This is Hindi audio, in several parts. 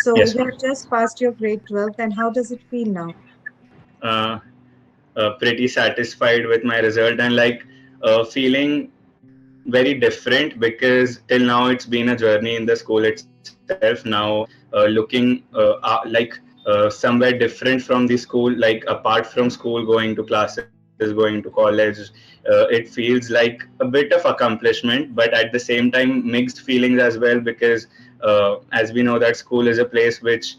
So Yes, you ma'am. have just passed your grade 12th, and how does it feel now? Uh, Pretty satisfied with my result, and like feeling very different, because till now it's been a journey in the school itself. Now looking somewhere different from the school, like apart from school, going to classes, going to college, it feels like a bit of accomplishment, but at the same time mixed feelings as well, because as we know that school is a place which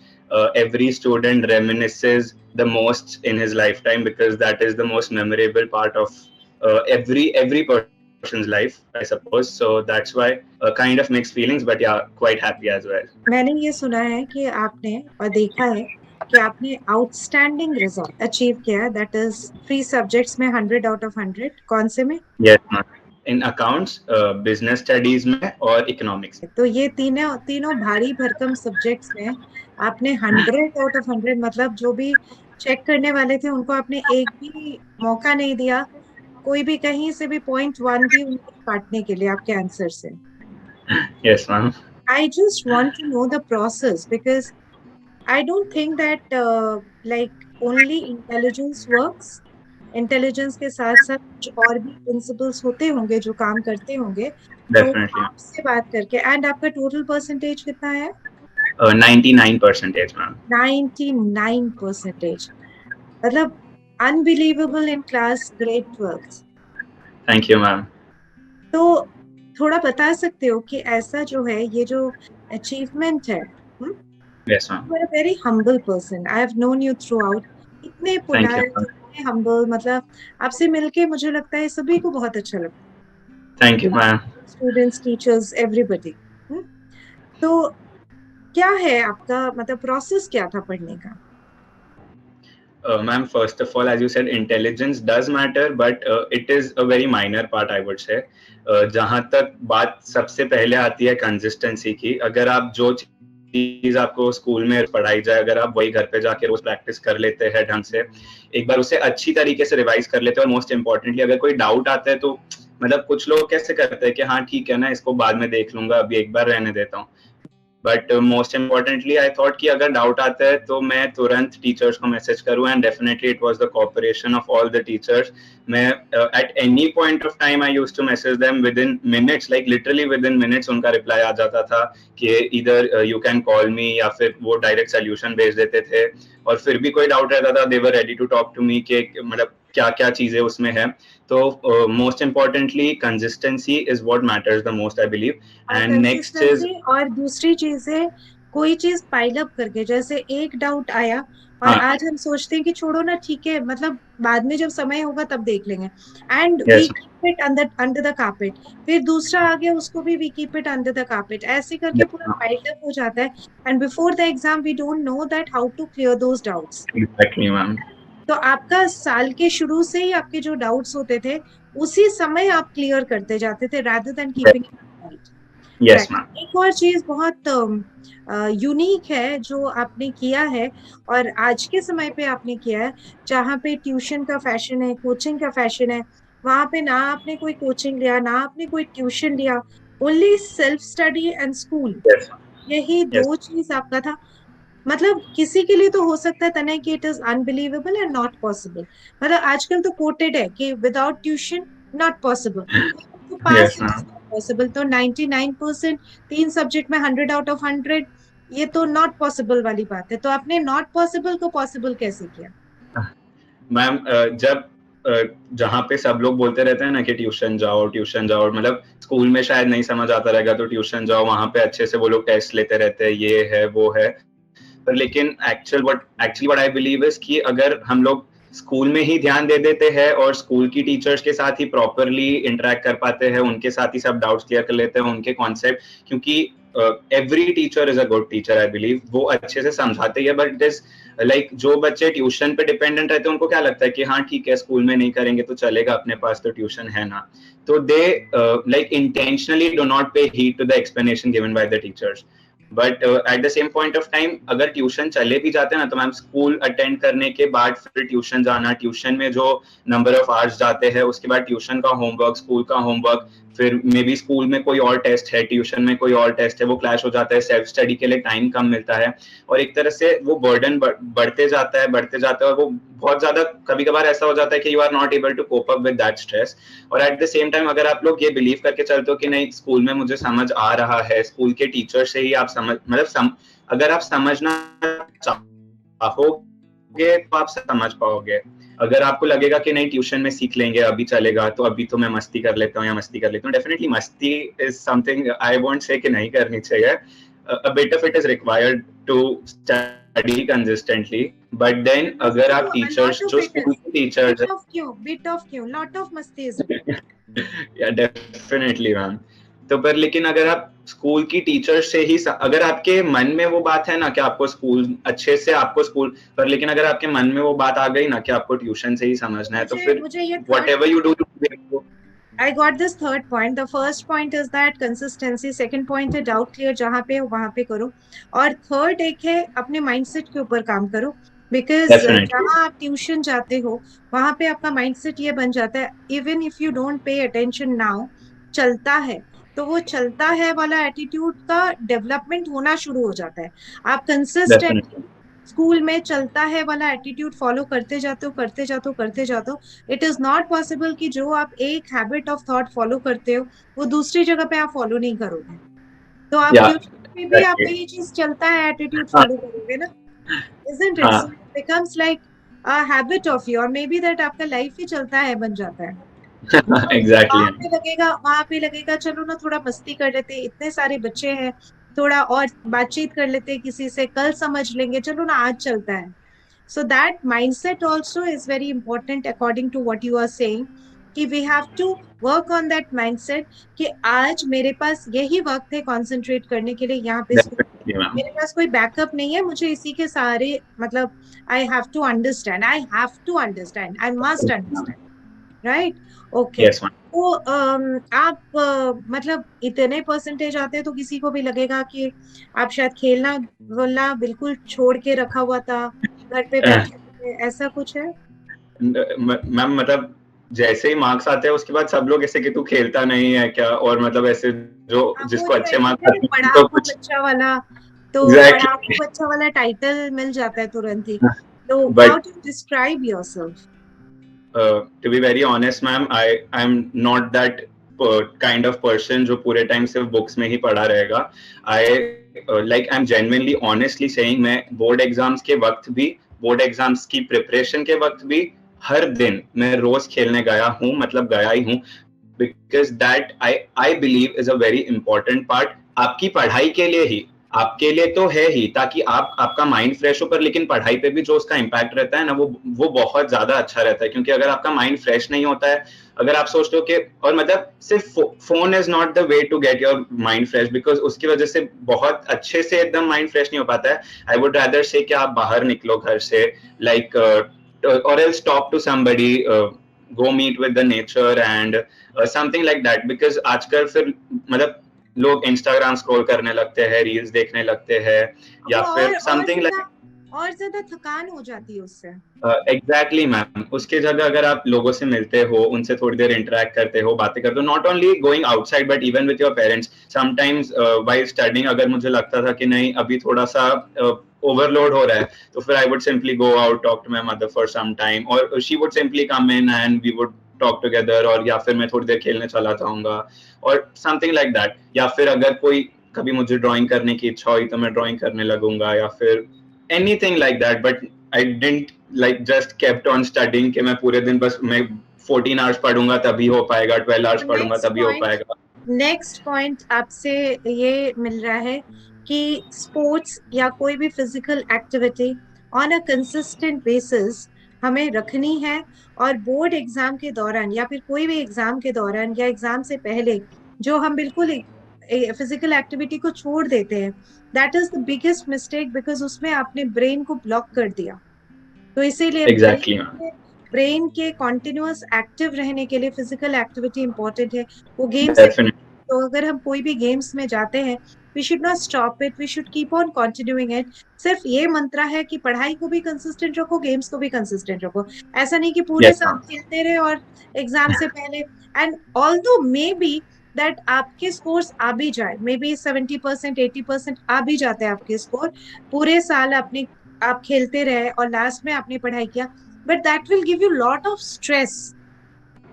every student reminisces the most in his lifetime, because that is the most memorable part of every person's life, I suppose. So that's why kind of mixed feelings, but yeah, quite happy as well. मैंने ये सुना है कि आपने और देखा है कि आपने आउटस्टैंडिंग रिजल्ट अचीव किया है, दैट इज 3 सब्जेक्ट्स में 100 आउट ऑफ 100। कौन से में? Yes, ma'am. In accounts, business studies में और economics में. तो ये तीनों तीनों भारी भरकम सब्जेक्ट्स में आपने 100 आउट ऑफ 100, मतलब जो भी चेक करने वाले थे उनको आपने एक भी मौका नहीं दिया, कोई भी कहीं से भी .1 भी उनको काटने के लिए आपके आंसर से। Yes, ma'am. I just want to know the process, because I don't think that like only intelligence works. Intelligence के साथ साथ कुछ और भी प्रिंसिपल्स होते होंगे जो काम करते होंगे। तो Definitely. आपसे बात करके, एंड आपका टोटल परसेंटेज कितना है? 99% ma'am. 99%, मतलब unbelievable in class grade 12। Thank you, ma'am. तो थोड़ा बता सकते हो कि ऐसा जो है, ये जो अचीवमेंट है, Yes, ma'am. you are a very humble person. I have known you throughout. इतने Thank you, polite, ma'am. इतने humble, मतलब आपसे मिलके मुझे लगता है सभी को बहुत अच्छा लगता Thank you, ma'am. है, स्टूडेंट्स, टीचर्स, एवरीबडी। तो क्या है आपका, मतलब प्रोसेस क्या था पढ़ने का? Ma'am, first of all, as you said, intelligence does matter, but it is a very minor part, I would say. जहाँ तक बात सबसे पहले आती है कंसिस्टेंसी की, अगर आप जो चीज आपको स्कूल में पढ़ाई जाए, अगर आप वही घर पे जाके रोज प्रैक्टिस कर लेते हैं ढंग से, एक बार उसे अच्छी तरीके से रिवाइज कर लेते हैं, और मोस्ट इम्पोर्टेंटली अगर कोई डाउट आता है तो मतलब कुछ लोग कैसे करते हैं कि हाँ ठीक है ना, इसको बाद में देख लूंगा, अभी एक बार रहने देता हूँ, but most importantly I thought कि अगर डाउट आता है तो मैं तुरंत टीचर्स को मैसेज करूँ, and definitely it was the cooperation of all the teachers. मैं at any point of time I used to message them within minutes, like literally within minutes उनका रिप्लाई आ जाता था कि इधर यू कैन कॉल मी, या फिर वो डायरेक्ट सोल्यूशन भेज देते थे, और फिर भी कोई डाउट रहता था they were ready to talk to me कि मतलब क्या क्या चीजें उसमें है. तो most importantly consistency is what matters the most, I believe. And next is, consistency, और दूसरी चीज है कोई चीज पाइल अप करके, जैसे एक डाउट आया और हाँ, आज हम सोचते हैं कि छोड़ो ना, ठीक है, मतलब बाद में जब समय होगा तब देख लेंगे, and we yes, keep it under under the carpet. फिर दूसरा आ गया, उसको भी we keep it under the carpet, ऐसे करके पूरा पाइल अप हो जाता है, and before the exam we don't know that how to clear those doubts. Exactly ma'am. तो आपका साल के शुरू से ही आपके जो डाउट्स होते थे उसी समय आप क्लियर करते जाते थे, rather than keeping it right. Yes Right. Ma'am. एक और चीज बहुत यूनिक है जो आपने किया है, और आज के समय पे आपने किया है, जहाँ पे ट्यूशन का फैशन है, कोचिंग का फैशन है, वहां पे ना आपने कोई कोचिंग लिया, ना आपने कोई ट्यूशन लिया, only self study and school, yes, यही यस. दो चीज आपका था। मतलब किसी के लिए तो हो सकता है तने कि it is unbelievable and not possible, मतलब आजकल तो कोटेड है कि विदाउट ट्यूशन नॉट पॉसिबल, तो pass yes it is ma'am. Not possible. तो 99%, 3 सब्जेक्ट में 100 आउट ऑफ 100, ये तो नॉट पॉसिबल वाली बात है। तो आपने नॉट पॉसिबल को पॉसिबल कैसे किया? मैम, जब जहाँ पे सब लोग बोलते रहते हैं ना कि ट्यूशन जाओ, मतलब स्कूल में शायद नहीं समझ आता रहेगा तो ट्यूशन जाओ, वहां पे अच्छे से वो लोग टेस्ट लेते रहते हैं, ये है वो है, पर लेकिन actually what I believe is कि अगर हम लोग स्कूल में ही ध्यान दे देते हैं और स्कूल की टीचर्स के साथ ही प्रॉपरली इंटरेक्ट कर पाते हैं, उनके साथ ही सब डाउट्स क्लियर कर लेते हैं, उनके कॉन्सेप्ट, क्योंकि every teacher is a good teacher, I believe, वो अच्छे से समझाते ही है, बट दिस लाइक जो बच्चे ट्यूशन पे डिपेंडेंट रहते हैं उनको क्या लगता है कि हाँ ठीक है, स्कूल में नहीं करेंगे तो चलेगा, अपने पास तो ट्यूशन है ना, तो they like intentionally do not pay heed to the explanation given by the teachers. But at the same point of time अगर ट्यूशन चले भी जाते हैं ना, तो मैम स्कूल अटेंड करने के बाद फिर ट्यूशन जाना, ट्यूशन में जो नंबर ऑफ आवर्स जाते हैं, उसके बाद ट्यूशन का होमवर्क, स्कूल का होमवर्क, फिर मे बी स्कूल में कोई और टेस्ट है, ट्यूशन में कोई और टेस्ट है, वो क्लैश हो जाता है, सेल्फ स्टडी के लिए टाइम कम मिलता है, और एक तरह से वो बर्डन बढ़ते जाता है, बढ़ते जाता है, और वो बहुत ज्यादा कभी कभार ऐसा हो जाता है कि you are not able to cope up with that stress. और एट द सेम टाइम अगर आप लोग ये बिलीव करके चलते हो कि नहीं स्कूल में मुझे समझ आ रहा है, स्कूल के टीचर से ही आप समझ मतलब अगर आप समझना चाहोगे तो आप समझ पाओगे। अगर आपको लगेगा कि नहीं ट्यूशन में सीख लेंगे, अभी चलेगा, तो अभी तो मैं मस्ती कर लेता हूँ या मस्ती कर लेता हूँ, डेफिनेटली मस्ती is something I won't say कि नहीं करनी चाहिए, a bit of it is required to study consistently, but then अगर आप A lot टीचर्स of जो it स्कूल is. के टीचर्स Bit of क्यों, lot of मस्ती is. या डेफिनेटली मैम, तो पर लेकिन अगर आप स्कूल की टीचर से ही अगर आपके मन में वो बात है ना कि आपको स्कूल अच्छे से आपको स्कूल पर, लेकिन अगर आपके मन में वो बात आ गई ना कि आपको ट्यूशन से ही समझना है, तो फिर मुझे ये whatever you do I got this third point. The first point is that consistency. Second point है doubt clear, जहाँ पे वहां पे करो. और थर्ड एक है अपने माइंडसेट के ऊपर काम करो. बिकॉज definitely जहाँ आप ट्यूशन जाते हो वहां पे आपका माइंडसेट ये बन जाता है, even if you don't pay attention now, चलता है तो वो चलता है वाला एटीट्यूड का डेवलपमेंट होना शुरू हो जाता है. आप definitely कंसिस्टेंट स्कूल में चलता है वाला एटीट्यूड फॉलो करते जाते हो, करते जाते हो, करते जाते हो. इट इज नॉट पॉसिबल कि जो आप एक हैबिट ऑफ थॉट फॉलो करते हो वो दूसरी जगह पे आप फॉलो नहीं करोगे. तो आप yeah ट्यूशन में भी आपका exactly ये चीज चलता है एटीट्यूड हाँ फॉलो करोगे ना. isn't it? So हाँ it becomes like a habit of you, or maybe that आपका लाइफ ही चलता है बन जाता है. तो एग्जैक्टली वहां पे लगेगा चलो ना थोड़ा मस्ती कर लेते हैं, इतने सारे बच्चे हैं, थोड़ा और बातचीत कर लेते हैं किसी से, कल समझ लेंगे, चलो ना आज चलता है. So that mindset also is very important according to what you are saying, कि we have to work on that mindset कि आज मेरे पास यही वक्त है कंसंट्रेट करने के लिए यहाँ पे स्कूल. डेफिनेटली मैम मेरे पास कोई बैकअप नहीं है, मुझे इसी के सहारे मतलब I must understand. Right. Okay. Yes ma'am तो आप मतलब इतने परसेंटेज आते हैं तो किसी को भी लगेगा कि आप शायद खेलना वोलना बिल्कुल छोड़ के रखा हुआ था, घर पे बैठे थे, ऐसा कुछ है. मैम मतलब जैसे ही मार्क्स आते हैं उसके बाद सब लोग ऐसे कि तू खेलता नहीं है क्या, और मतलब ऐसे जो हाँ, वो जिसको जो अच्छे मार्क्स आते हैं तो पढ़ाकू कुछ बच्चा वाला, तो पढ़ाकू एग्जैक्टली बच्चा वाला टाइटल मिल जाता है तुरंत ही. तो how but do you describe yourself. To be very honest ma'am I am not that kind of person जो पूरे टाइम सिर्फ बुक्स में ही पढ़ा रहेगा. I like I am genuinely honestly saying, मैं बोर्ड एग्जाम्स के वक्त भी, बोर्ड एग्जाम्स की प्रिपरेशन के वक्त भी हर दिन मैं रोज खेलने गया हूँ, मतलब गया ही हूँ, because that I believe is a very important part आपकी पढ़ाई के लिए ही, आपके लिए तो है ही ताकि आप आपका माइंड फ्रेश हो, पर लेकिन पढ़ाई पे भी जो उसका इम्पैक्ट रहता है ना वो बहुत ज्यादा अच्छा रहता है, क्योंकि अगर आपका माइंड फ्रेश नहीं होता है, अगर आप सोचते हो कि, और मतलब सिर्फ phone is not the way to get your mind fresh, because उसकी वजह से बहुत अच्छे से एकदम माइंड फ्रेश नहीं हो पाता है. आई वुड रादर से कि आप बाहर निकलो घर से, लाइक और else talk to somebody, go meet with the nature and something like that, because आजकल फिर मतलब लोग इंस्टाग्राम स्क्रॉल करने लगते हैं, रील्स देखने लगते हैं, या वो फिर समथिंग लाइक और ज्यादा थकान हो जाती है उससे. Exactly ma'am. उसके जगह अगर आप लोगों से मिलते हो, उनसे थोड़ी देर इंटरेक्ट करते हो, बातें करते हो, not only going outside but even with your parents. Sometimes while studying अगर मुझे लगता था कि नहीं अभी थोड़ा सा ओवरलोड हो रहा है, तो फिर I would simply go out, talk to my mother for some time, और she would simply come in and we would talk together, और या फिर मैं थोड़ी देर खेलने चला जाऊंगा, और समथिंग लाइक दैट. या फिर अगर कोई कभी मुझे ड्राइंग करने की इच्छा हुई तो मैं ड्राइंग करने लगूंगा, या फिर anything like that. But I didn't like just kept on studying कि मैं पूरे दिन बस मैं 14 आवर्स पढ़ूंगा तभी हो पाएगा, 12 आवर्स पढ़ूंगा तभी हो पाएगा. नेक्स्ट पॉइंट आपसे ये मिल रहा है कि स्पोर्ट्स या कोई भी physical activity on a consistent basis हमें रखनी है. और बोर्ड एग्जाम के दौरान या फिर कोई भी एग्जाम के दौरान या एग्जाम से पहले जो हम बिल्कुल फिजिकल एक्टिविटी को छोड़ देते हैं, that is the biggest mistake, because उसमें आपने ब्रेन को ब्लॉक कर दिया. तो इसीलिए एग्जैक्टली मैम ब्रेन के कॉन्टिन्यूअस एक्टिव रहने के लिए फिजिकल एक्टिविटी इंपॉर्टेंट है. वो गेम्स, डेफिनेटली तो अगर हम कोई भी गेम्स में जाते हैं, we should not stop it, we should keep on continuing it. सिर्फ ये मंत्रा है कि पढ़ाई को भी कंसिस्टेंट रखो, गेम्स को भी कंसिस्टेंट रखो। ऐसा नहीं कि पूरे यस साल मैम। खेलते रहे और एग्जाम से पहले। And although may be that आपके स्कोर्स आ भी जाए, मे बी 70%, 80% आ भी जाते हैं आपके स्कोर, पूरे साल अपने आप खेलते रहे और लास्ट में आपने पढ़ाई किया, but that will give you lot of stress.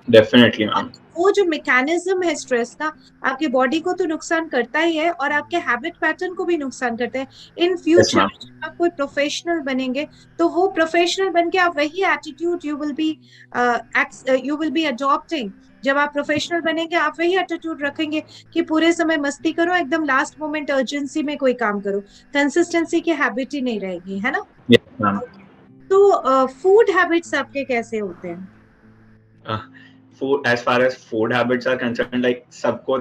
Definitely और मैम। वो जो मैकेनिज्म है स्ट्रेस का, आपके बॉडी को तो नुकसान करता ही है और आपके हैबिट पैटर्न को भी नुकसान करता है। In yes future ma'am. जब आप कोई प्रोफेशनल बनेंगे, तो वो प्रोफेशनल बन के आप वही attitude you will be adopting. जब आप प्रोफेशनल बनेंगे, आप वही एटीट्यूड रखेंगे कि पूरे समय मस्ती करो, एकदम लास्ट मोमेंट अर्जेंसी में कोई काम करो। कंसिस्टेंसी की हैबिट ही नहीं रहेगी, है ना? Yes ma'am. तो फूड हैबिट्स आपके कैसे होते हैं? Food, as far as food habits are concern, like सबको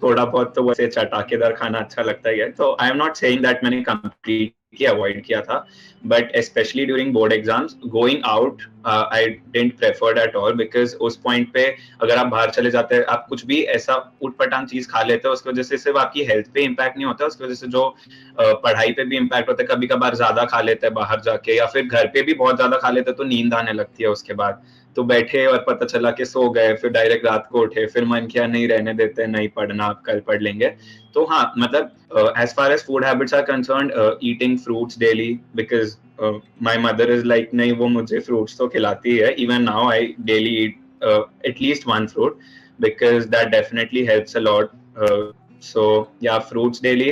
थोड़ा बहुत तो वैसे चटाकेदार खाना अच्छा लगता ही है, तो आई एम नॉट सेइंग दैट मैंने कंप्लीटली अवॉइड किया था, but specially during board exams going out I didn't preferred at all, because उस पॉइंट पे अगर आप बाहर चले जाते हैं, आप कुछ भी ऐसा उटपटांग चीज खा लेते हो, उसकी वजह से सिर्फ आपकी हेल्थ पे इम्पैक्ट नहीं होता, उसकी वजह से जो पढ़ाई पे भी इम्पैक्ट होता है। कभी कभार ज्यादा खा लेते हैं बाहर जाके, या फिर घर पे भी बहुत ज्यादा खा लेते हैं तो नींद आने लगती है उसके बाद, तो बैठे और पता चला कि सो गए, फिर डायरेक्ट रात को उठे, फिर मन किया नहीं रहने देते, नहीं पढ़ना, कल पढ़ लेंगे। तो हाँ, मतलब as far as food habits are concerned, eating fruits daily, because my mother is like नहीं, वो मुझे फ्रूट्स तो खिलाती है, even now I daily eat at least one fruit, because that definitely helps a lot. So या फ्रूट्स डेली,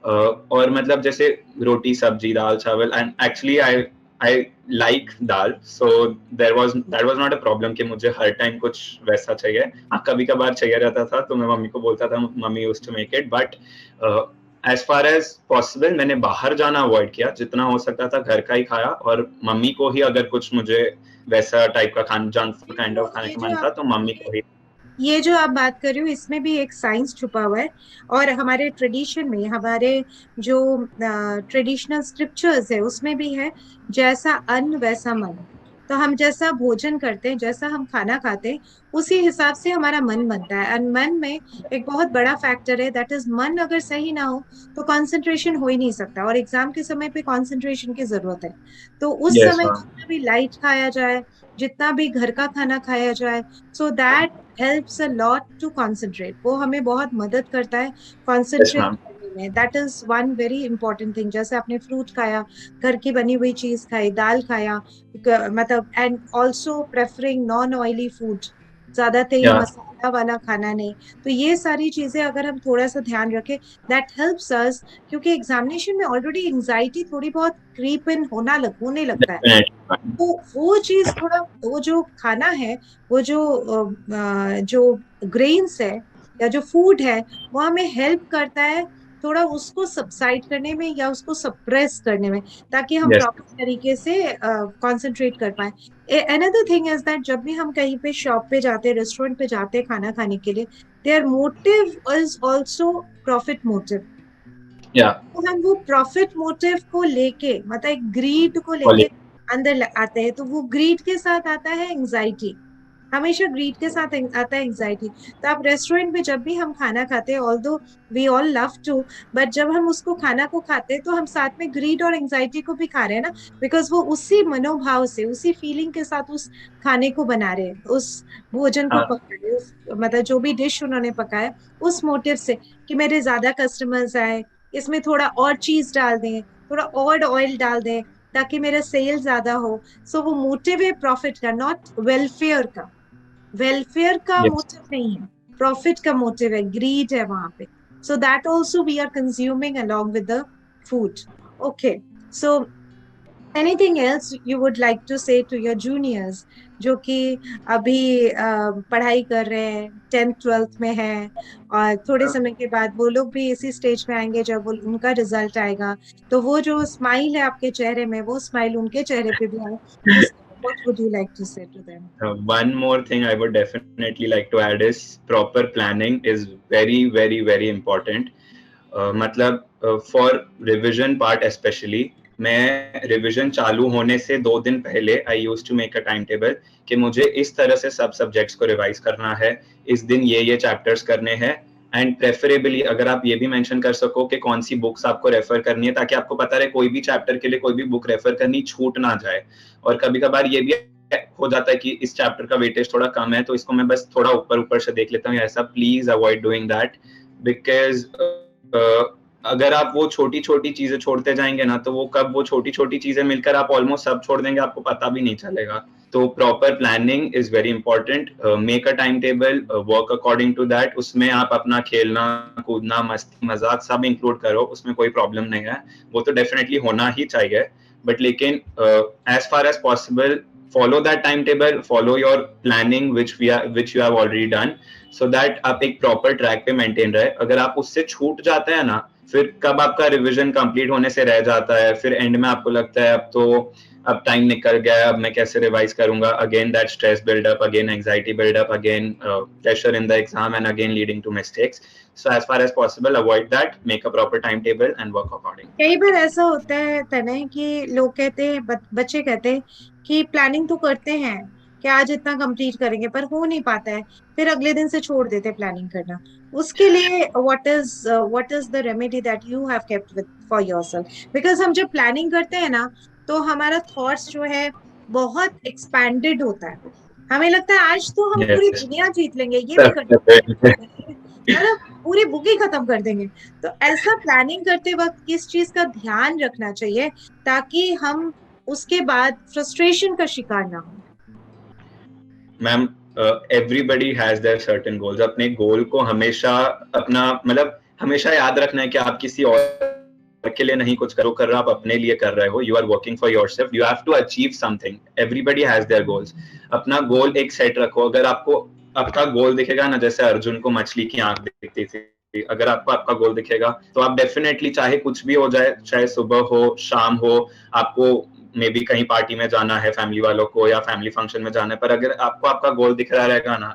और मतलब जैसे रोटी सब्जी दाल चावल, and actually I like dal, so that was not a problem कि मुझे हर टाइम कुछ वैसा चाहिए। हाँ, कभी कभार चाहिए रहता था तो मैं मम्मी को बोलता था, mummy used to make it, but as far as possible मैंने बाहर जाना अवॉइड किया, जितना हो सकता था घर का ही खाया, और मम्मी को ही अगर कुछ मुझे वैसा टाइप का खाना, जंक फूड काइंड ऑफ खाने ये का जो मन था, आप तो मम्मी को ही। ये जो आप बात कर रहे हो, इसमें भी एक साइंस छुपा हुआ है। और हमारे ट्रेडिशन में, हमारे जो ट्रेडिशनल स्क्रिप्चर्स है, उसमें भी है, जैसा अन्न वैसा मन। तो हम जैसा भोजन करते हैं, जैसा हम खाना खाते हैं, उसी हिसाब से हमारा मन बनता है। और मन में एक बहुत बड़ा फैक्टर है, दैट इज मन अगर सही ना हो तो कंसंट्रेशन हो ही नहीं सकता, और एग्जाम के समय पे कंसंट्रेशन की जरूरत है। तो उस यस समय मैम। जितना भी लाइट खाया जाए, जितना भी घर का खाना खाया जाए, so that helps a lot to concentrate. वो हमें बहुत मदद करता है यस कंसंट्रेट मैम। करने में। That is one very important thing. जैसे आपने फ्रूट खाया, घर की बनी हुई चीज खाई, दाल खाया, मतलब, and also preferring non oily food, ज्यादा तेल या मसाला वाला खाना नहीं। तो ये सारी चीजें अगर हम थोड़ा सा ध्यान रखें, दैट हेल्प्स अस। क्योंकि एग्जामिनेशन में ऑलरेडी एंजाइटी थोड़ी बहुत क्रीप इन होने लगता है। डेफिनेटली। तो वो चीज थोड़ा, वो जो खाना है, वो जो ग्रेन्स है या जो फूड है, वो हमें हेल्प करता है थोड़ा उसको सबसाइड करने में या उसको सप्रेस करने में, ताकि हम यस। प्रॉपर तरीके से कंसंट्रेट कर पाए। अनदर थिंग इज दैट जब भी हम कहीं पे शॉप पे जाते हैं, रेस्टोरेंट पे जाते हैं खाना खाने के लिए, their motive is also profit motive. या तो हम वो प्रॉफिट मोटिव को लेके, मतलब एक ग्रीड को लेके पॉली। अंदर आते हैं, तो वो ग्रीड के साथ आता है एंजाइटी। हमेशा ग्रीड के साथ आता है एंजाइटी। तो आप रेस्टोरेंट में जब भी हम खाना खाते हैं, although we all love to, but जब हम उसको खाना को खाते हैं, तो हम साथ में ग्रीड और एंजाइटी को भी खा रहे हैं ना। बिकॉज वो उसी मनोभाव से, उसी फीलिंग के साथ उस खाने को बना रहे हैं, उस भोजन को हाँ। पका रहे हैं, मतलब जो भी डिश उन्होंने पकाया, उस मोटिव से कि मेरे ज्यादा कस्टमर्स आए, इसमें थोड़ा और चीज डाल दें, थोड़ा और ऑयल डाल दें, ताकि मेरा सेल ज्यादा हो। सो वो मोटिव है प्रॉफिट का, नॉट वेलफेयर का। वेलफेयर का यस। मोटिव नहीं है, प्रॉफिट का मोटिव है, ग्रीड है वहां पे। So that also we are consuming along with the food. Okay, so anything else you would like to say to your juniors, जो कि अभी पढ़ाई कर रहे हैं, 10th 12th में है, और थोड़े समय के बाद वो लोग भी इसी स्टेज पे आएंगे जब उनका रिजल्ट आएगा, तो वो जो स्माइल है आपके चेहरे में, वो स्माइल उनके चेहरे पे भी आए। इस what would you like to say to them? One more thing I would definitely like to add is proper planning is very, very, very important. मतलब फॉर रिविजन पार्ट स्पेशली, मैं रिविजन चालू होने से 2 दिन पहले I use to make a time table कि मुझे इस तरह से सब सब्जेक्ट्स को रिवाइज करना है, इस दिन ये चैप्टर्स करने हैं, एंड प्रेफरेबली अगर आप ये भी मेंशन कर सको कि कौन सी बुक्स आपको रेफर करनी है, ताकि आपको पता रहे कोई भी चैप्टर के लिए कोई भी बुक रेफर करनी छूट ना जाए। और कभी कभार ये भी हो जाता है कि इस चैप्टर का वेटेज थोड़ा कम है तो इसको मैं बस थोड़ा ऊपर ऊपर से देख लेता हूँ, ऐसा please avoid doing that, because अगर आप वो छोटी छोटी चीजें छोड़ते जाएंगे ना, तो वो कब वो छोटी छोटी चीजें मिलकर आप ऑलमोस्ट सब छोड़ देंगे, आपको पता भी नहीं चलेगा। तो proper planning is very important, make a time table, work according to that, उसमें आप अपना खेलना कूदना मस्ती मजाक सब इंक्लूड करो, उसमें कोई प्रॉब्लम नहीं है, वो तो डेफिनेटली होना ही चाहिए। बट लेकिन as far as possible follow that timetable, follow your planning which you have already done, so that आप एक proper track पे maintain रहे। अगर आप उससे छूट जाते हैं ना, फिर कब आपका रिवीजन कंप्लीट होने से रह जाता है, फिर एंड में आपको लगता है अब तो अब टाइम निकल गया, अब मैं कैसे रिवाइज करूंगा, again that stress buildup, again anxiety buildup, again pressure in the exam and again leading to mistakes. So as far as possible avoid that, make a proper timetable and work according. कई बार ऐसा होता है तने कि लोग कहते हैं, बच्चे कहते हैं कि प्लानिंग तो करते हैं कि आज इतना कंप्लीट करेंगे, पर हो नहीं पाता है, फिर अगले दिन से छोड़ देते हैं प्लानिंग करना। उसके लिए what is the remedy that you have kept with for yourself? Because हम जब प्लानिंग करते हैं ना, तो हमारा थॉट्स जो है बहुत एक्सपैंडेड होता है। हमें लगता है आज तो हम पूरी यस, दुनिया जीत लेंगे, ये भी कर लेंगे, मतलब पूरी बुक ही खत्म कर देंगे। तो ऐसा प्लानिंग करते वक्त किस चीज का ध्यान रखना चाहिए ताकि हम उसके बाद फ्रस्ट्रेशन का शिकार ना हो? Ma'am, everybody has there certain goals, अपने गोल को हमेशा अपना मतलब हमेशा याद रखना है कि आप किसी और के लिए नहीं कुछ करो कर रहे हो, आप अपने लिए कर रहे हो, you are working for yourself, you have to achieve something, everybody has their goals. अपना गोल एक सेट रखो। अगर आपको आपका गोल दिखेगा ना, जैसे अर्जुन को मछली की आंख दिखती थी, अगर आपको आपका गोल दिखेगा तो आप डेफिनेटली चाहे कुछ भी हो जाए, चाहे सुबह हो शाम हो, आपको मे बी कहीं पार्टी में जाना है फैमिली वालों को या फैमिली फंक्शन में जाना है, पर अगर आपको आपका गोल दिख रहा रहेगा ना,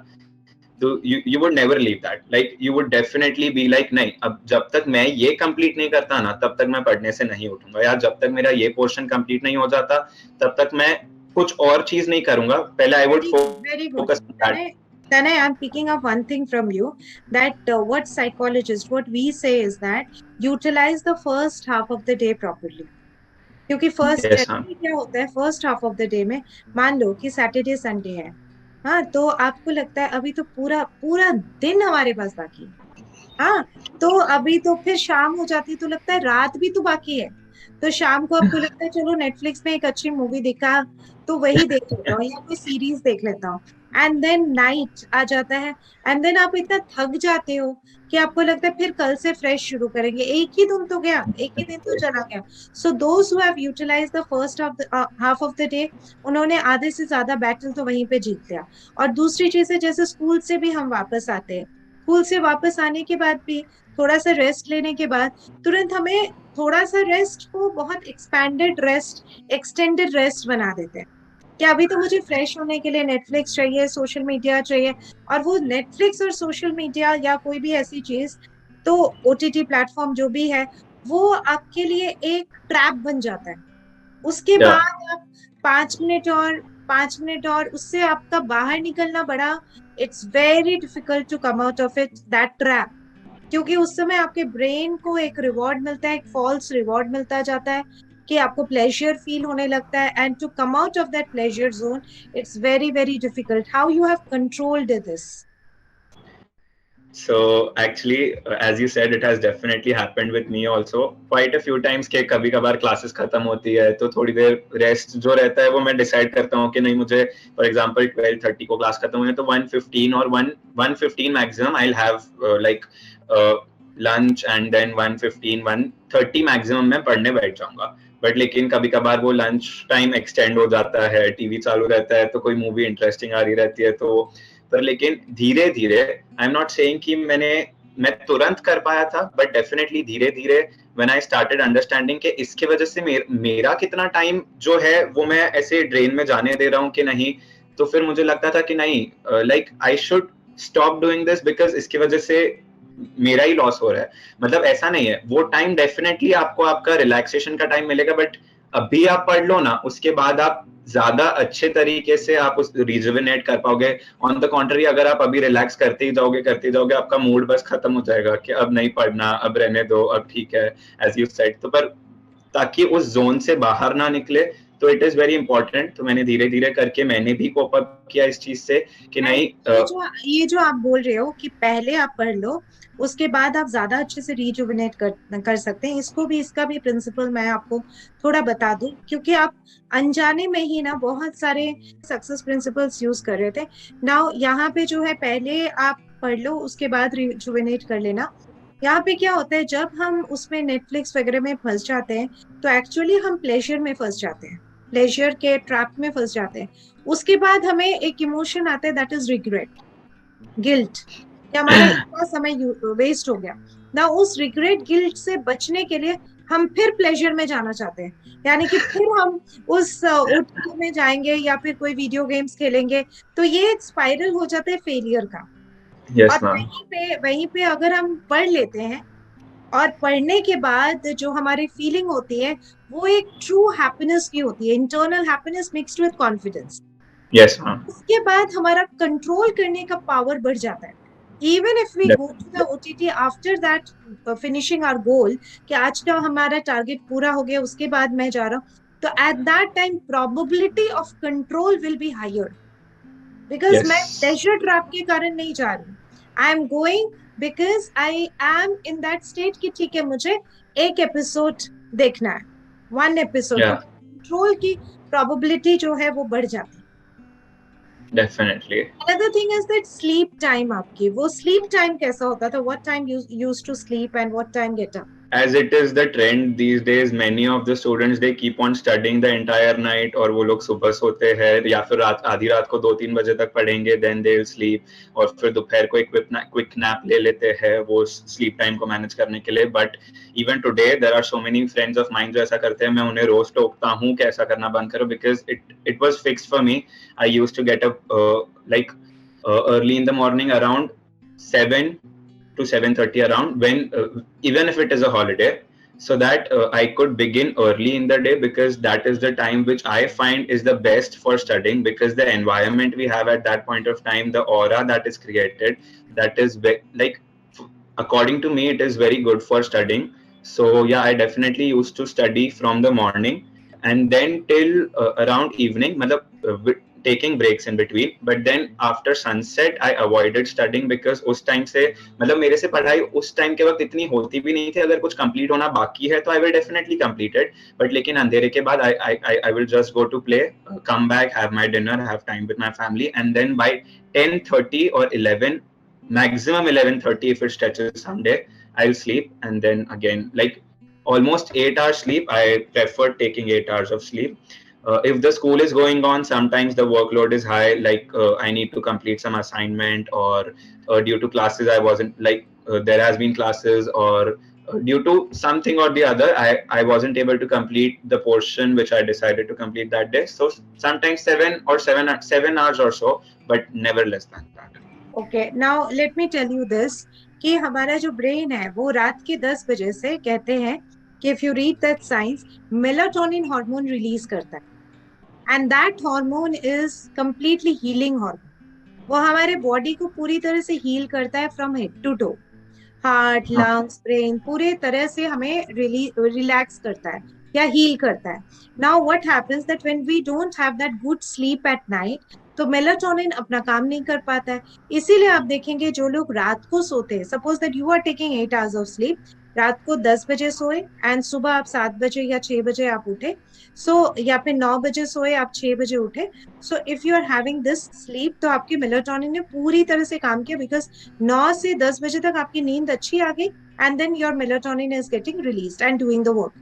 तो you would never leave that, like you would definitely be like नहीं, अब जब तक मैं ये कंप्लीट नहीं करता ना, तब तक मैं पढ़ने से नहीं उठूंगा, या जब तक मेरा ये पोर्शन कंप्लीट नहीं हो जाता तब तक मैं कुछ और चीज नहीं करूंगा, पहले I would Very good. Focus on that. Tanay, I'm picking up one thing from you, that what psychologists, what we say is that utilize the first half of the day properly. क्योंकि फर्स्ट यस हाँ, जनरली क्या होता है, first half of the day में मान लो कि सैटरडे संडे है, हाँ, तो आपको लगता है अभी तो पूरा पूरा दिन हमारे पास बाकी है। हाँ, तो अभी तो फिर शाम हो जाती है तो लगता है रात भी तो बाकी है। तो शाम को आपको लगता है चलो नेटफ्लिक्स में एक अच्छी मूवी देखा तो वही देख लेता हूँ या कोई सीरीज देख लेता हूँ। एंड देन नाइट आ जाता है, एंड देन आप इतना थक जाते हो कि आपको लगता है फिर कल से फ्रेश शुरू करेंगे, एक ही दिन तो गया, एक ही दिन तो चला गया। So those who have utilised the first half of the day, उन्होंने आधे से ज्यादा बैटल तो वहीं पे जीत लिया। और दूसरी चीज है, जैसे स्कूल से भी हम वापस आते हैं, स्कूल से वापस आने के बाद भी थोड़ा सा रेस्ट लेने के बाद तुरंत हमें थोड़ा सा रेस्ट को बहुत एक्सपैंडेड रेस्ट, एक्सटेंडेड रेस्ट बना देते हैं कि अभी तो मुझे फ्रेश होने के लिए नेटफ्लिक्स चाहिए, सोशल मीडिया चाहिए। और वो नेटफ्लिक्स और सोशल मीडिया या कोई भी ऐसी चीज, तो ओटीटी प्लेटफॉर्म जो भी है, वो आपके लिए एक ट्रैप बन जाता है। उसके या बाद आप 5 मिनट और 5 मिनट और उससे आपका बाहर निकलना बड़ा, it's very difficult to come out of it, that trap. क्योंकि उस समय आपके ब्रेन को एक रिवॉर्ड मिलता है, एक फॉल्स रिवॉर्ड मिलता जाता है कि आपको प्लेजर फील होने लगता है, and to come out of that pleasure zone it's very very difficult. How you have controlled this? so actually as you said, it has definitely happened with me also quite a few times कि कभी कभार क्लासेस खत्म होती है तो थोड़ी देर रेस्ट जो रहता है वो मैं डिसाइड करता हूँ कि नहीं, मुझे फॉर एग्जांपल 12:30 को क्लास खत्म हुई है तो 1:15 और 1:15 maximum I will have like lunch, and then 1:15 1:30 maximum मैं पढ़ने बैठ जाऊंगा। बट लेकिन कभी कभार वो लंच टाइम एक्सटेंड हो जाता है, टीवी चालू रहता है तो कोई मूवी इंटरेस्टिंग आ रही रहती है, तो पर लेकिन धीरे धीरे, आई एम नॉट सेइंग कि मैं तुरंत कर पाया था, बट डेफिनेटली धीरे धीरे व्हेन आई स्टार्टेड अंडरस्टैंडिंग कि इसके वजह से मेरा कितना टाइम जो है वो मैं ऐसे ड्रेन में जाने दे रहा हूँ कि नहीं, तो फिर मुझे लगता था कि नहीं, like I should stop doing this, because इसकी वजह से मेरा ही लॉस हो रहा है। मतलब ऐसा नहीं है, वो टाइम डेफिनेटली आपको आपका रिलैक्सेशन का टाइम मिलेगा, बट अभी आप पढ़ लो ना, उसके बाद आप ज्यादा अच्छे तरीके से आप उस रिजुविनेट कर पाओगे। ऑन द कॉन्ट्री, अगर आप अभी रिलैक्स करते ही जाओगे, आपका मूड बस खत्म हो जाएगा कि अब नहीं पढ़ना, अब रहने दो, अब ठीक है, एज यू सेड। तो पर ताकि उस जोन से बाहर ना निकले, तो इट इज वेरी इंपॉर्टेंट। तो मैंने धीरे धीरे करके मैंने भी कोप अप किया इस चीज से कि एंड नहीं। ये जो आप बोल रहे हो कि पहले आप पढ़ लो, उसके बाद आप ज्यादा अच्छे से रिजुविनेट कर सकते हैं, इसका भी प्रिंसिपल मैं आपको थोड़ा बता दूं, क्योंकि आप अनजाने में ही ना बहुत सारे सक्सेस प्रिंसिपल्स यूज कर रहे थे। नाउ यहाँ पे जो है, पहले आप पढ़ लो, उसके बाद रिजुविनेट कर लेना। यहाँ पे क्या होता है, जब हम उसमें नेटफ्लिक्स वगैरह में फंस जाते हैं, तो एक्चुअली हम प्लेजर में फंस जाते हैं, प्लेजर के ट्रैप में फंस जाते हैं। उसके बाद हमें एक इमोशन आता है, दैट इज रिग्रेट, गिल्ट, कि हमारा इतना समय वेस्ट हो गया ना। उस रिग्रेट गिल्ट से बचने के लिए हम फिर प्लेजर में जाना चाहते हैं, यानी कि फिर हम उस ओटीटी में जाएंगे या फिर कोई वीडियो गेम्स खेलेंगे। तो ये एक स्पाइरल हो जाता है फेलियर का। और यस मैम। वहीं पे अगर हम पढ़ लेते हैं, और पढ़ने के बाद जो हमारी फीलिंग होती है, वो एक ट्रू हैप्पीनेस की होती है, internal happiness mixed with confidence. Yes ma'am. उसके बाद हमारा कंट्रोल करने का पावर बढ़ जाता है। Even if we go to the OTT after that, finishing our goal, कि आज का हमारा टारगेट पूरा हो गया, उसके बाद मैं जा रहा हूँ, तो at that time probability of control will be higher, because yes. मैं प्लेजर ट्रैप के कारण नहीं जा रही हूँ। I am going because I am in that state कि ठीक है, मुझे एक एपिसोड देखना है, वन एपिसोड, या तो कंट्रोल की प्रोबेबिलिटी जो है वो बढ़ जाती है। Definitely. Another thing is that sleep time आपकी, वो sleep time कैसा होता था? What time you used to sleep and what time get up? As it is the trend these days, many of the students they keep on studying the entire night, और वो लोग सुबह सोते हैं या फिर आधी रात को 2-3 बजे तक पढ़ेंगे, then they'll sleep, और फिर दोपहर को एक क्विक नैप ले लेते हैं वो स्लीप टाइम को मैनेज करने के लिए। But even today there are so many friends of mind जो ऐसा करते हैं। मैं उन्हें रोज टोकता हूँ कि ऐसा करना बंद करो, because it was fixed for me. I used to get up like early in the morning around 7 to 7:30 around, when even if it is a holiday, so that I could begin early in the day, because that is the time which I find is the best for studying, because the environment we have at that point of time, the aura that is created, that is like, according to me, it is very good for studying. So yeah, I definitely used to study from the morning and then till around evening, taking breaks in between. But then after sunset I avoided studying, because उस टाइम से मेरे से पढ़ाई उस टाइम के वक्त इतनी होती भी नहीं थी। अगर कुछ कंप्लीट होना बाकी है तो I will definitely complete it, but लेकिन अंधेरे के बाद I will just go to play, come back, have my dinner, have time with my family, and then by 10:30 or 11, maximum 11:30 if it stretches someday, I'll sleep. And then again, like almost 8 hours sleep. I prefer taking 8 hours of sleep. If the school is going on, sometimes the workload is high, like I need to complete some assignment, or due to classes I wasn't like there has been classes, or due to something or the other, I wasn't able to complete the portion which I decided to complete that day. So sometimes 7 hours or so, but never less than that. Okay, now let me tell you this, कि हमारा जो ब्रेन है वो रात के 10 बजे से, कहते हैं कि if you read that science, melatonin hormone release करता है, and that hormone is completely healing hormone. वो हमारे बॉडी को पूरी तरह से हील करता है, from head to toe, heart, lungs, brain, पूरे तरह से हमें रिलैक्स करता है या हील करता है। Now what happens that when we don't have that good sleep at night, तो मेलाटोनिन अपना काम नहीं कर पाता है। इसीलिए आप देखेंगे जो लोग रात को सोते हैं, suppose that you are taking 8 hours of sleep, रात को 10 बजे सोए एंड सुबह आप 7 बजे या 6 बजे आप उठे, सो या फिर 9 बजे सोए आप 6 बजे उठे, so if you are having this sleep, तो आपकी मेलाटोनिन ने पूरी तरह से काम किया, बिकॉज 9 से 10 बजे तक आपकी नींद अच्छी आ गई, and then your melatonin is getting released and doing the work.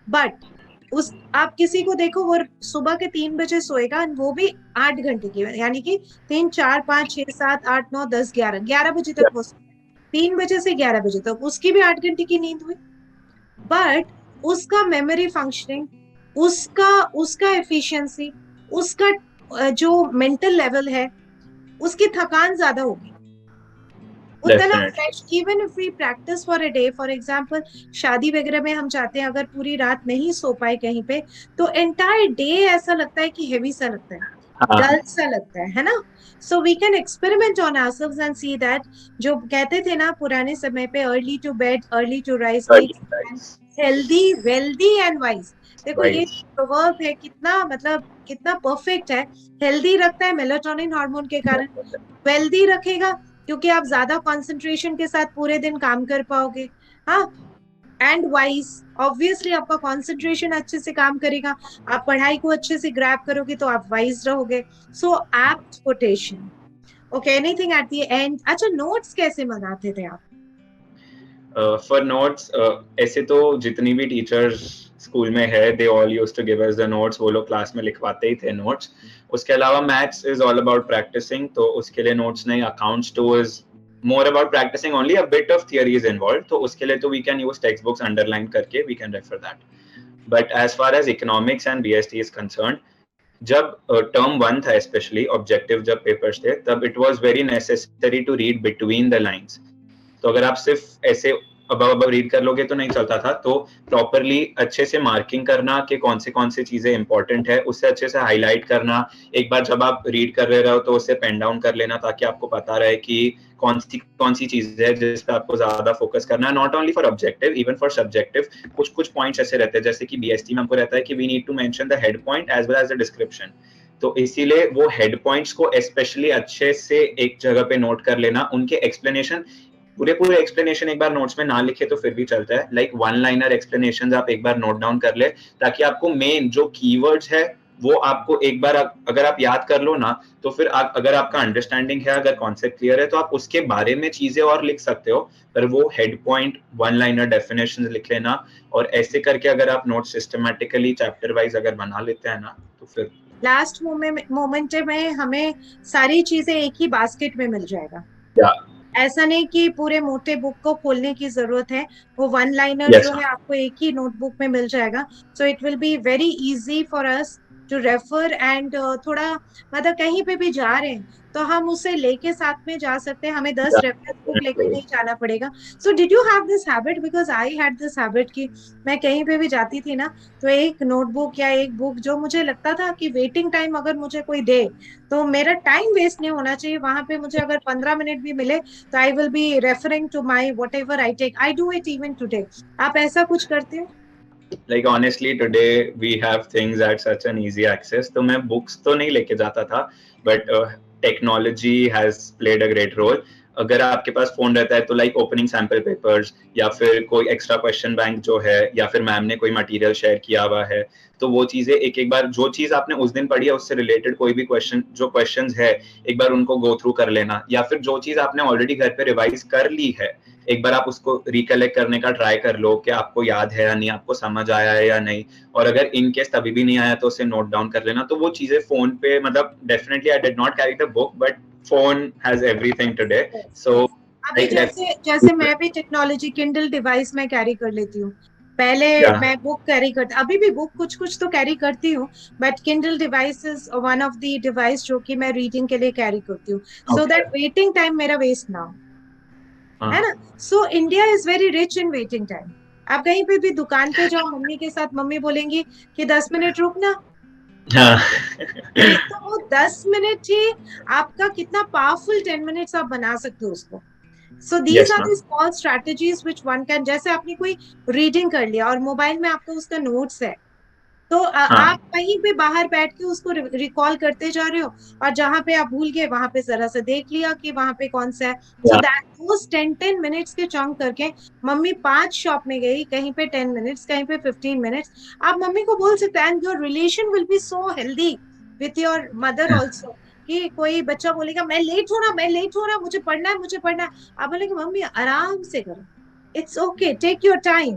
But उस आप किसी को देखो, वो सुबह के 3 बजे सोएगा, वो भी 8 घंटे की, यानी कि 3, 4, 5, 6, 7, 8, 9, 10, 11 बजे तक वो 3 बजे से 11 बजे तक उसकी भी 8 घंटे की नींद हुई। बट उसका मेमोरी फंक्शनिंग, उसका उसका एफिशिएंसी, उसका जो मेंटल लेवल है, उसकी थकान ज्यादा होगी। उतना definitely. Fresh, even if we practice for a day, for example शादी वगैरह में हम जाते हैं, अगर पूरी रात नहीं सो पाए कहीं पे, तो एंटायर डे ऐसा लगता है कि हेवी सा लगता है, हाँ, डल सा लगता है ना। So we can experiment on ourselves and see that, जो कहते थे ना पुराने समय पे, early to bed early to rise makes man right, healthy wealthy and wise. देखो ये राइट, प्रोवर्ब है, कितना मतलब कितना परफेक्ट है। हेल्दी रखता है मेलाटोनिन हार्मोन के कारण, वेल्दी रखेगा क्योंकि आप ज्यादा कंसंट्रेशन के साथ पूरे दिन काम कर पाओगे। हाँ, एंड वाइज, ऑब्वियसली आपका कंसंट्रेशन अच्छे से काम करेगा, आप पढ़ाई को अच्छे से ग्रैब करोगे तो आप वाइज रहोगे। So apt quotation. Okay, anything at the end? अच्छा, नोट्स कैसे बनाते थे आप? फॉर नोट्स, ऐसे तो जितनी भी टीचर्स स्कूल में है, they all used to give us the notes, वो लोग क्लास में लिखवाते ही थे नोट्स। उसके अलावा maths is all about practising, तो उसके लिए नोट्स नहीं, accounts too is more about practising only, a bit of theory is involve, तो उसके लिए तो we can use text books underline करके, we can refer that. But as far as economics and BST is concerned, जब टर्म वन था, स्पेशली ऑब्जेक्टिव जब पेपर्स थे, तब it was very necessary to read between the lines. तो अगर आप सिर्फ ऐसे अब रीड कर लोगे तो नहीं चलता था, तो प्रॉपरली अच्छे से मार्किंग करना कि कौन सी चीजें इंपॉर्टेंट है, उससे अच्छे से हाईलाइट करना। एक बार जब आप रीड कर रहे हो तो उसे पेन डाउन कर लेना, ताकि आपको पता रहे कि कौन सी चीज है जिस पे आपको ज्यादा फोकस करना है, not only for objective, even for subjective. कुछ कुछ पॉइंट्स ऐसे रहते हैं, जैसे कि बीएसटी में हमको रहता है कि we need to mention the head point as well as the description, तो इसीलिए वो हेड पॉइंट्स को स्पेशली अच्छे से एक जगह पे नोट कर लेना, उनके एक्सप्लेनेशन, पूरे पूरे एक्सप्लेनेशन एक बार नोट्स में ना लिखे तो फिर भी चलता है, लाइक वन लाइनर एक्सप्लेनेशन आप एक बार नोट डाउन कर ले, ताकि आपको मेन जो कीवर्ड्स है वो आपको एक बार अगर आप याद कर लो ना, तो फिर अगर आपका अंडरस्टैंडिंग है, अगर कॉन्सेप्ट क्लियर है, तो आप उसके बारे में चीजें और लिख सकते हो। पर वो head point, one liner definition लिख लेना, और ऐसे करके अगर आप नोट सिस्टमेटिकली चैप्टर वाइज अगर बना लेते हैं ना, तो फिर लास्ट मोमेंट में हमें सारी चीजें एक ही बास्केट में मिल जाएगा। या ऐसा नहीं कि पूरे मोटे बुक को खोलने की जरूरत है, वो वन लाइनर यस जो है आपको एक ही नोटबुक में मिल जाएगा। So it will be very easy for us to refer and थोड़ा, मतलब कहीं पे भी जा रहे हैं तो हम उसे लेके साथ में जा सकते हैं, हमें 10 रेफरेंस बुक लेके मैम। नहीं जाना पड़ेगा। So did you have this habit? Because I had this habit कि मैं कहीं पे भी जाती थी ना, तो एक नोटबुक या एक बुक जो मुझे लगता था कि वेटिंग टाइम अगर मुझे कोई दे, तो मेरा टाइम वेस्ट नहीं होना चाहिए वहां पे, मुझे अगर 15 मिनट भी मिले तो I will be referring to my whatever I take, I do it even today. आप ऐसा कुछ करते हो? Like honestly today we have things at such an easy access, तो मैं बुक्स तो नहीं लेके जाता था, but technology has played a great role. अगर आपके पास फोन रहता है तो लाइक ओपनिंग सैम्पल पेपर्स, या फिर कोई एक्स्ट्रा क्वेश्चन बैंक जो है, या फिर मैम ने कोई मटेरियल शेयर किया हुआ है, तो वो चीजें एक एक बार, जो चीज आपने उस दिन पढ़ी है उससे रिलेटेड कोई भी क्वेश्चन, जो क्वेश्चंस है, एक बार उनको गो थ्रू कर लेना, या फिर जो चीज आपने ऑलरेडी घर पे रिवाइज कर ली है, एक बार आप उसको रिकलेक्ट करने का ट्राई कर लो कि आपको याद है या नहीं, आपको समझ आया है या नहीं, और अगर इन केस तभी भी नहीं आया तो उसे नोट डाउन कर लेना। तो वो चीजें फोन पे, मतलब definitely I did not carry the book, but phone has everything today, so अभी लाइक जैसे जैसे मैं भी टेक्नोलॉजी किंडल डिवाइस में कैरी कर लेती हूँ। पहले या मैं बुक कैरी करती, अभी भी बुक कुछ कुछ तो कैरी करती हूँ, but Kindle device is one of the device जो कि मैं रीडिंग के लिए कैरी करती हूँ, so okay, that waiting time मेरा वेस्ट ना हो, है हाँ, ना। So India is very rich in waiting time. आप कहीं पे भी दुकान पे जाओ मम्मी के साथ, मम्मी बोलेंगी कि 10 मिनट रुकना, हाँ, तो वो 10 मिनट ही आपका कितना पावरफुल 10 मिनट्स आप बना सकते हो उसको। So these yes are the ma'am, small strategies which one can, जैसे आपने कोई रीडिंग कर लिया और मोबाइल में आपका उसका नोट्स है, तो आप हाँ, कहीं पे बाहर बैठ के उसको रिकॉल करते जा रहे हो, और जहां पे आप भूल गए वहां पे जरा सा देख लिया कि वहां पे कौन सा है। सो या दैट दोस 10-10 मिनट्स के चंक करके, मम्मी 5 शॉप में गई, कहीं पे 10 मिनट्स, कहीं पे 15 मिनट्स, आप मम्मी को बोल सकते हैं, and your relation will be so healthy with your mother also. कि कोई बच्चा बोलेगा मैं लेट हो रहा, मैं लेट हो रहा, मुझे पढ़ना है, मुझे पढ़ना है, आप बोलेंगे मम्मी आराम से करो, it's okay, take your time,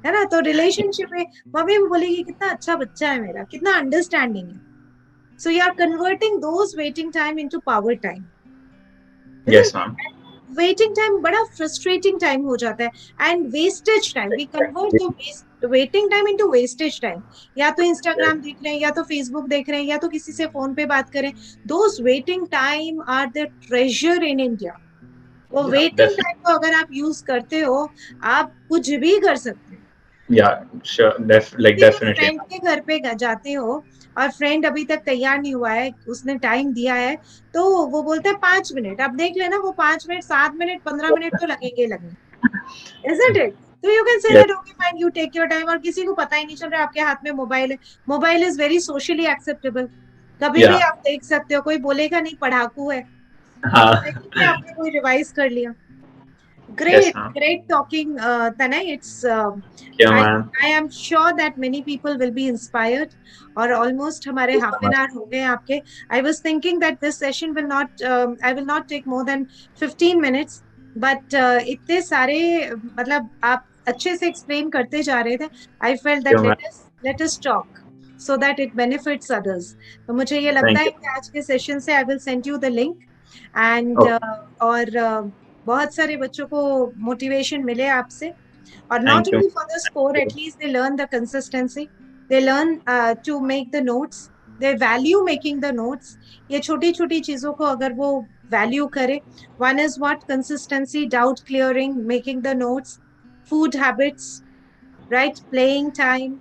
है ना। तो रिलेशनशिप में मम्मी भी बोलेगी कितना अच्छा बच्चा है मेरा, कितना अंडरस्टैंडिंग है। So you are converting those waiting time into power time, yes ma'am, waiting time बड़ा फ्रस्ट्रेटिंग टाइम हो जाता है, and wastage time, we convert the waiting time into wastage time. या तो इंस्टाग्राम देख रहे हैं, या तो फेसबुक देख रहे हैं, या तो किसी से फोन पे बात करें, those waiting time are the treasure in India. वो Yeah, वेटिंग definitely. टाइम को अगर आप यूज करते हो, आप कुछ भी कर सकते हो। Yeah, sure. Like किसी भी definitely. फ्रेंड के घर पे जाते हो और फ्रेंड अभी तक तैयार नहीं हुआ है, उसने टाइम दिया है, तो वो बोलता है 5 मिनट, अब देख लेना वो 5 मिनट, 7 मिनट, 15 मिनट तो लगेंगे ही लगेंगे, isn't it? तो you can say Yes. That okay fine, you take your time, और किसी को पता ही नहीं चल रहा आपके हाथ में मोबाइल है। Mobile is very socially acceptable, कभी भी Yeah. आप देख सकते हो, कोई बोलेगा नहीं पढ़ाकू है, हाँ. सेकंड में आपने कोई रिवाइज कर लिया। Yes, Great, ma'am. great talking, Tanay. It's Yeah, I ma'am. I am sure that many people will be inspired. और almost हमारे Thank you half so an much. hour हो गए आपके। I was thinking that this session will not I will not take more than 15 minutes, but इतने सारे मतलब आप अच्छे से explain करते जा रहे थे। I felt Yeah, that ma'am. let us talk so that it benefits others. तो मुझे ये लगता Thank है you. कि आज के सेशन से I will send you the link and Okay. और बहुत सारे बच्चों को मोटिवेशन मिले आपसे, और not Thank you. Only for the score, at least they learn the consistency, they learn to make the notes, they value making the notes. ये छोटी छोटी चीजों को अगर वो वैल्यू करे, one is what, consistency, doubt clearing, making the notes, food habits, right, playing time,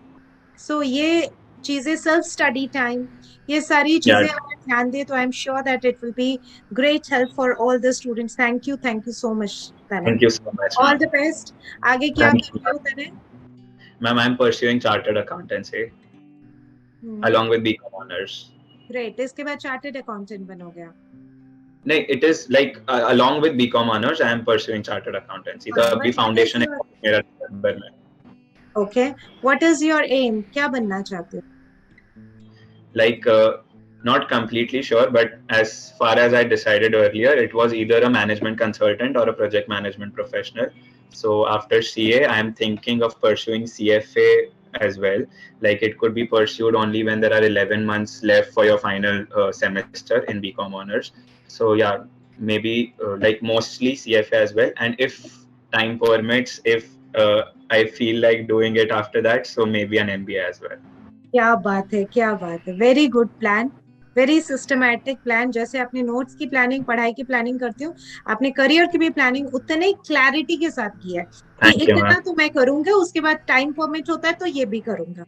so ये चीजें, सेल्फ स्टडी टाइम, ये सारी Yeah. चीजें अगर ध्यान दे तो I am sure that it will be great help for all the students. Thank you so much तने। Thank you so much, all ma'am. The best. आगे क्या Thank कर you, रहे ma'am. हो तने? Ma'am, I'm pursuing chartered accountancy along with BCom honors. Great, इसके बाद चार्टेड अकाउंटेंट बनोगे आप? No, it is like along with BCom honors, I am pursuing chartered accountancy. The हाँ, अभी बट व्हाट इज foundation है योर, मेरा December में. Okay, what is your aim, क्या बनना चाहते हो? Like not completely sure, but as far as I decided earlier, it was either a management consultant or a project management professional. So after CA, I am thinking of pursuing CFA as well. Like it could be pursued only when there are 11 months left for your final semester in BCom honors. So yeah, maybe like mostly CFA as well. And if time permits, if I feel like doing it after that, so maybe an MBA as well. क्या बात है, क्या बात है, very good plan, very systematic plan. जैसे आपने नोट्स की प्लानिंग, पढ़ाई की प्लानिंग करती हो, आपने करियर की भी प्लानिंग उतने क्लैरिटी के साथ की है कि Thank you, इतना ma'am. तो मैं करूंगा, उसके बाद टाइम परमिट होता है तो ये भी करूंगा।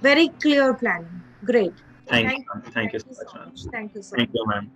Very clear planning, great. Thank you, thank ma'am. You, Thank thank you so you much, so ma'am. Much, thank you so Thank much. you, ma'am.